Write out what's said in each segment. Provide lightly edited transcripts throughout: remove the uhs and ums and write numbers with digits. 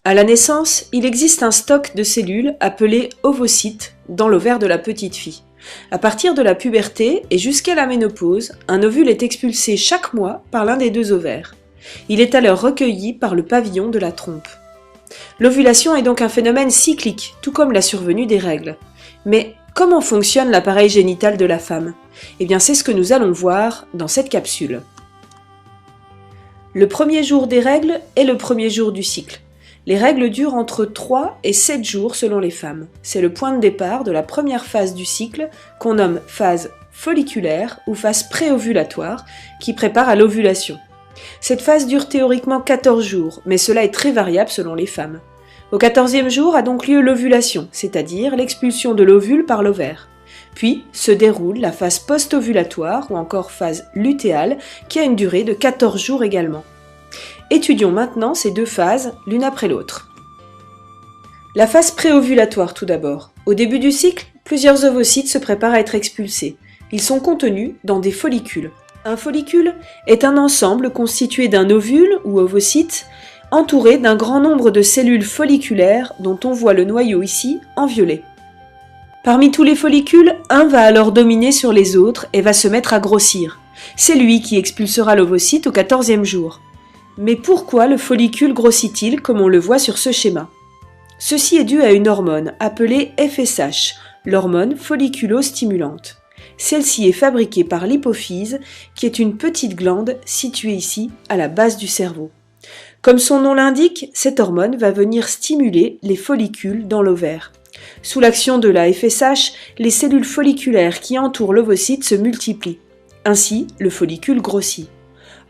À la naissance, il existe un stock de cellules appelé ovocytes dans l'ovaire de la petite fille. À partir de la puberté et jusqu'à la ménopause, un ovule est expulsé chaque mois par l'un des deux ovaires. Il est alors recueilli par le pavillon de la trompe. L'ovulation est donc un phénomène cyclique, tout comme la survenue des règles. Mais comment fonctionne l'appareil génital de la femme? Eh bien, c'est ce que nous allons voir dans cette capsule. Le premier jour des règles est le premier jour du cycle. Les règles durent entre 3 et 7 jours selon les femmes. C'est le point de départ de la première phase du cycle qu'on nomme phase folliculaire ou phase préovulatoire qui prépare à l'ovulation. Cette phase dure théoriquement 14 jours, mais cela est très variable selon les femmes. Au 14e jour a donc lieu l'ovulation, c'est-à-dire l'expulsion de l'ovule par l'ovaire. Puis se déroule la phase post-ovulatoire ou encore phase lutéale qui a une durée de 14 jours également. Étudions maintenant ces deux phases l'une après l'autre. La phase préovulatoire tout d'abord. Au début du cycle, plusieurs ovocytes se préparent à être expulsés. Ils sont contenus dans des follicules. Un follicule est un ensemble constitué d'un ovule ou ovocyte entouré d'un grand nombre de cellules folliculaires dont on voit le noyau ici en violet. Parmi tous les follicules, un va alors dominer sur les autres et va se mettre à grossir. C'est lui qui expulsera l'ovocyte au 14e jour. Mais pourquoi le follicule grossit-il comme on le voit sur ce schéma? Ceci est dû à une hormone appelée FSH, l'hormone folliculostimulante. Celle-ci est fabriquée par l'hypophyse, qui est une petite glande située ici à la base du cerveau. Comme son nom l'indique, cette hormone va venir stimuler les follicules dans l'ovaire. Sous l'action de la FSH, les cellules folliculaires qui entourent l'ovocyte se multiplient. Ainsi, le follicule grossit.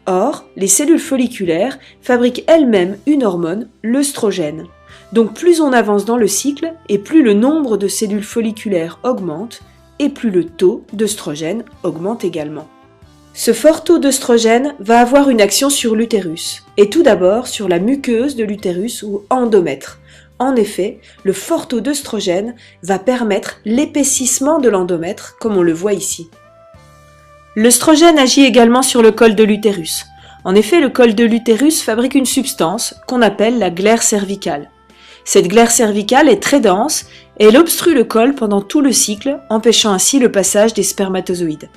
Or, les cellules folliculaires fabriquent elles-mêmes une hormone, l'œstrogène. Donc plus on avance dans le cycle, et plus le nombre de cellules folliculaires augmente, et plus le taux d'œstrogène augmente également. Ce fort taux d'œstrogène va avoir une action sur l'utérus, et tout d'abord sur la muqueuse de l'utérus ou endomètre. En effet, le fort taux d'œstrogène va permettre l'épaississement de l'endomètre, comme on le voit ici. L'œstrogène agit également sur le col de l'utérus. En effet, le col de l'utérus fabrique une substance qu'on appelle la glaire cervicale. Cette glaire cervicale est très dense et elle obstrue le col pendant tout le cycle, empêchant ainsi le passage des spermatozoïdes.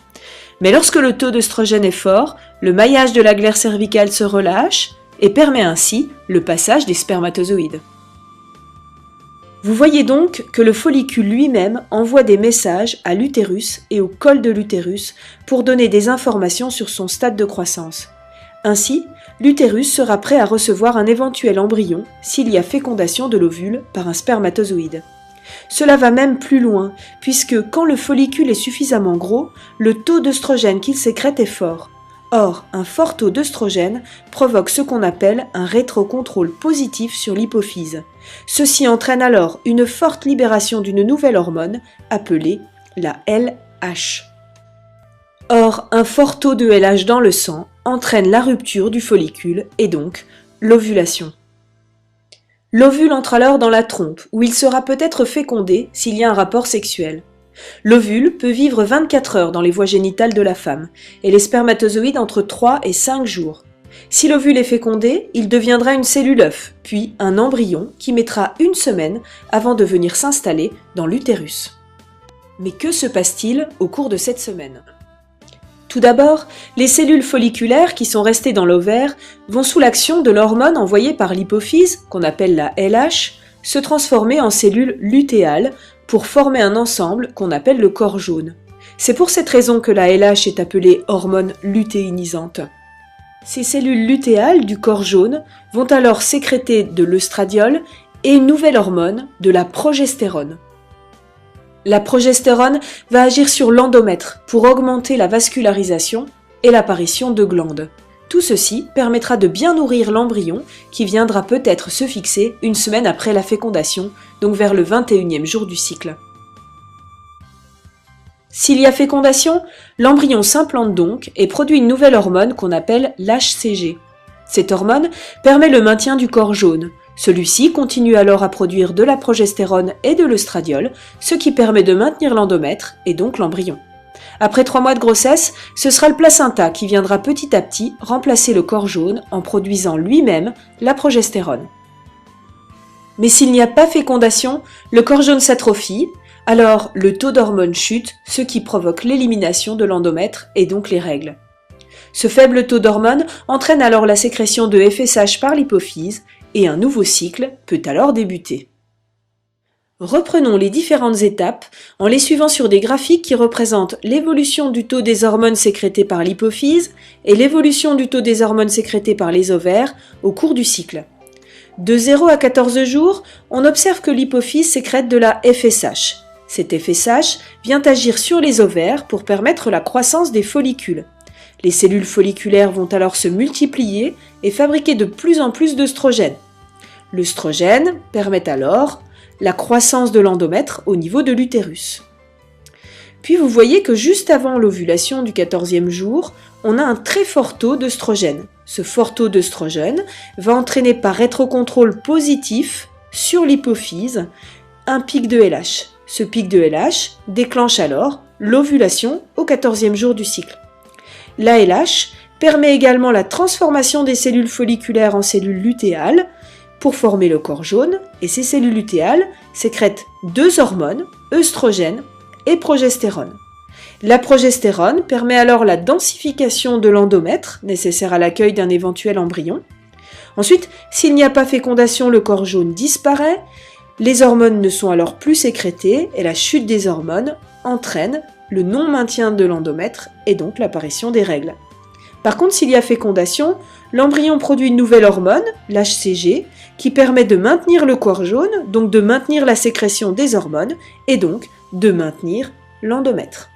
Mais lorsque le taux d'œstrogène est fort, le maillage de la glaire cervicale se relâche et permet ainsi le passage des spermatozoïdes. Vous voyez donc que le follicule lui-même envoie des messages à l'utérus et au col de l'utérus pour donner des informations sur son stade de croissance. Ainsi, l'utérus sera prêt à recevoir un éventuel embryon s'il y a fécondation de l'ovule par un spermatozoïde. Cela va même plus loin, puisque quand le follicule est suffisamment gros, le taux d'œstrogène qu'il sécrète est fort. Or, un fort taux d'œstrogène provoque ce qu'on appelle un rétrocontrôle positif sur l'hypophyse. Ceci entraîne alors une forte libération d'une nouvelle hormone appelée la LH. Or, un fort taux de LH dans le sang entraîne la rupture du follicule et donc l'ovulation. L'ovule entre alors dans la trompe où il sera peut-être fécondé s'il y a un rapport sexuel. L'ovule peut vivre 24 heures dans les voies génitales de la femme et les spermatozoïdes entre 3 et 5 jours. Si l'ovule est fécondé, il deviendra une cellule œuf, puis un embryon qui mettra 1 semaine avant de venir s'installer dans l'utérus. Mais que se passe-t-il au cours de cette semaine? Tout d'abord, les cellules folliculaires qui sont restées dans l'ovaire vont sous l'action de l'hormone envoyée par l'hypophyse, qu'on appelle la LH, se transformer en cellules lutéales pour former un ensemble qu'on appelle le corps jaune. C'est pour cette raison que la LH est appelée hormone lutéinisante. Ces cellules lutéales du corps jaune vont alors sécréter de l'œstradiol et une nouvelle hormone, de la progestérone. La progestérone va agir sur l'endomètre pour augmenter la vascularisation et l'apparition de glandes. Tout ceci permettra de bien nourrir l'embryon qui viendra peut-être se fixer 1 semaine après la fécondation, donc vers le 21e jour du cycle. S'il y a fécondation, l'embryon s'implante donc et produit une nouvelle hormone qu'on appelle l'HCG. Cette hormone permet le maintien du corps jaune. Celui-ci continue alors à produire de la progestérone et de l'œstradiol, ce qui permet de maintenir l'endomètre et donc l'embryon. Après 3 mois de grossesse, ce sera le placenta qui viendra petit à petit remplacer le corps jaune en produisant lui-même la progestérone. Mais s'il n'y a pas fécondation, le corps jaune s'atrophie, alors le taux d'hormones chute, ce qui provoque l'élimination de l'endomètre et donc les règles. Ce faible taux d'hormones entraîne alors la sécrétion de FSH par l'hypophyse et un nouveau cycle peut alors débuter. Reprenons les différentes étapes en les suivant sur des graphiques qui représentent l'évolution du taux des hormones sécrétées par l'hypophyse et l'évolution du taux des hormones sécrétées par les ovaires au cours du cycle. De 0 à 14 jours, on observe que l'hypophyse sécrète de la FSH. Cette FSH vient agir sur les ovaires pour permettre la croissance des follicules. Les cellules folliculaires vont alors se multiplier et fabriquer de plus en plus d'œstrogènes. L'œstrogène permet alors la croissance de l'endomètre au niveau de l'utérus. Puis vous voyez que juste avant l'ovulation du 14e jour, on a un très fort taux d'œstrogène. Ce fort taux d'œstrogène va entraîner par rétrocontrôle positif sur l'hypophyse un pic de LH. Ce pic de LH déclenche alors l'ovulation au 14e jour du cycle. La LH permet également la transformation des cellules folliculaires en cellules lutéales pour former le corps jaune, et ces cellules lutéales sécrètent deux hormones, œstrogène et progestérone. La progestérone permet alors la densification de l'endomètre, nécessaire à l'accueil d'un éventuel embryon. Ensuite, s'il n'y a pas fécondation, le corps jaune disparaît, les hormones ne sont alors plus sécrétées, et la chute des hormones entraîne le non-maintien de l'endomètre et donc l'apparition des règles. Par contre, s'il y a fécondation, l'embryon produit une nouvelle hormone, l'HCG, qui permet de maintenir le corps jaune, donc de maintenir la sécrétion des hormones, et donc de maintenir l'endomètre.